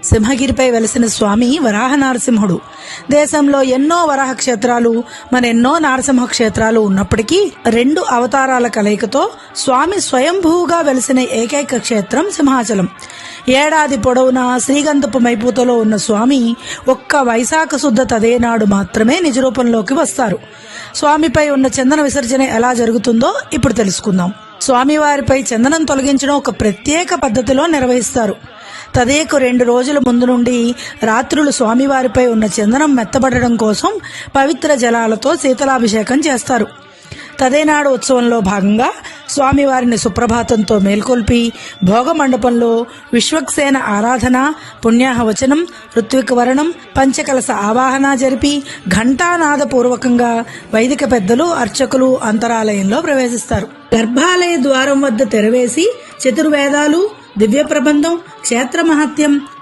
సింహగిరిపై వెలసిన స్వామి వరాహ నరసింహుడు. దేశంలో ఎన్నో వరాహ క్షేత్రాలు, మరెన్నో నరసింహ క్షేత్రాలు ఉన్నప్పటికీ 2 అవతారాల కలయికతో స్వామి స్వయంభూగా వెలసిన ఏకైక క్షేత్రం సింహాచలం. ఏడాది పొడవునా శ్రీగంధపు మైపూతలో ఉన్న స్వామి ఒక్క వైశాఖ శుద్ధ తదేనాడు మాత్రమే నిజరూపంలోకి వస్తారు. స్వామిపై ఉన్న చందన విసర్జన ఎలా జరుగుతుందో ఇప్పుడు తెలుసుకుందాం. స్వామివారిపై చందనం తొలగించడం ఒక ప్రత్యేక పద్ధతిలో నిర్వహిస్తారు. తదేకు 2 రోజుల ముందు నుండి రాత్రులు స్వామివారిపై ఉన్న చందనం మెత్తబడడం కోసం పవిత్ర జలాలతో శీతలాభిషేకం చేస్తారు. తదేనాడు ఉత్సవంలో భాగంగా స్వామివారిని సుప్రభాతంతో మేల్కొల్పి భోగ మండపంలో విశ్వక్సేన ఆరాధన, పుణ్యాహవచనం, ఋత్వికవరణం, పంచకలస ఆవాహన జరిపి ఘంటానాదపూర్వకంగా వైదిక పెద్దలు, అర్చకులు అంతరాలయంలో ప్రవేశిస్తారు. గర్భాలయ ద్వారం వద్ద తెరవేసి చతుర్వేదాలు, దివ్య ప్రబంధం, క్షేత్ర మహత్యం,